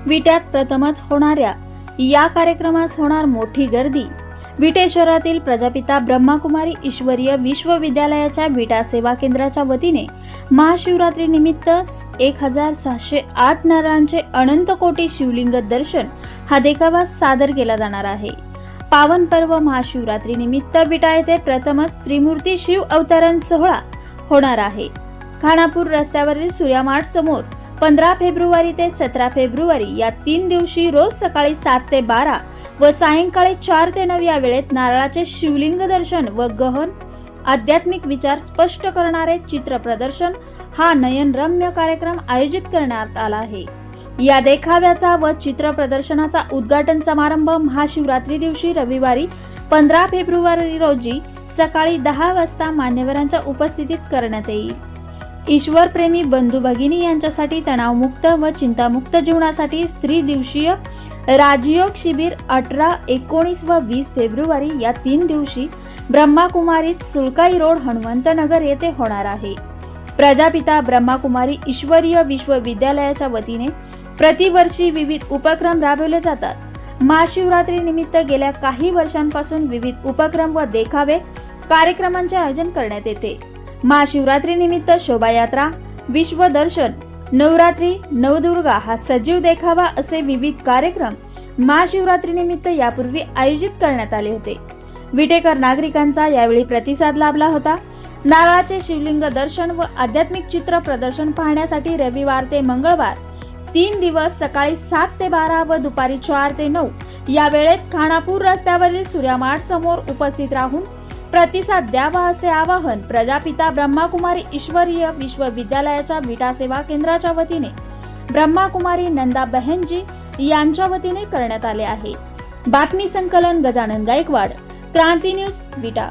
विट्यात प्रथमच होणाऱ्या या कार्यक्रमास होणार मोठी गर्दी। विटे शहरातील प्रजापिता ब्रह्माकुमारी ईश्वरीय विश्वविद्यालयाच्या विटा सेवा केंद्राच्या वतीने महाशिवरात्री निमित्त 1608 नारळांचे अनंत कोटी शिवलिंग दर्शन हा देखावा सादर केला जाणार आहे। पावन पर्व महाशिवरात्री निमित्त विटा येथे प्रथमच त्रिमूर्ती शिव अवतरण सोहळा होणार आहे। खानापूर रस्त्यावरील सूर्यमाठ समोर 15 फेब्रुवारी ते 17 फेब्रुवारी या 3 दिवशी रोज सकाळी 7 ते 12 व सायंकाळी 4 ते 9 या वेळेत नारळाचे शिवलिंग दर्शन व गहन आध्यात्मिक विचार स्पष्ट करणारे चित्र प्रदर्शन हा नयनरम्य कार्यक्रम आयोजित करण्यात आला आहे। या देखाव्याचा व चित्र प्रदर्शनाचा उद्घाटन समारंभ महाशिवरात्री दिवशी रविवारी 15 फेब्रुवारी रोजी सकाळी 10 वाजता मान्यवरांच्या उपस्थितीत करण्यात येईल। ईश्वर प्रेमी बंधू भगिनी यांच्यासाठी तणावमुक्त व चिंतामुक्त जीवनासाठी स्त्री दिवसीय राजयोग शिबिर 18, 19 व 20 फेब्रुवारी या 3 दिवशी ब्रह्माकुमारीत सुळकाई रोड हनुमंतनगर येथे होणार आहे। प्रजापिता ब्रह्माकुमारी ईश्वरीय विश्वविद्यालयाच्या वतीने प्रतिवर्षी विविध उपक्रम राबवले जातात। महाशिवरात्री निमित्त गेल्या काही वर्षांपासून विविध उपक्रम व देखावे कार्यक्रमांचे आयोजन करण्यात येते। महाशिवरात्री निमित्त शोभायात्रा, विश्वदर्शन, नवरात्री, नवदुर्गा हा सजीव देखावा असे विविध कार्यक्रम महाशिवरात्री निमित्त यापूर्वी आयोजित करण्यात आले होते। विटेकर नागरिकांचा यावेळी प्रतिसाद लाभला होता। नारळाचे शिवलिंग दर्शन व आध्यात्मिक चित्र प्रदर्शन पाहण्यासाठी रविवार ते मंगळवार 3 दिवस सकाळी 7 ते 12 व दुपारी 4 ते 9 या वेळेत खानापूर रस्त्यावरील सूर्यमाठ समोर उपस्थित राहून प्रतिसाद द्यावा असे आवाहन प्रजापिता ब्रह्माकुमारी ईश्वरीय विश्वविद्यालयाच्या विटा सेवा केंद्राच्या वतीने ब्रह्माकुमारी नंदा बहनजी यांच्या वतीने करण्यात आले आहे। बातमी संकलन गजानन गायकवाड, क्रांती न्यूज, विटा।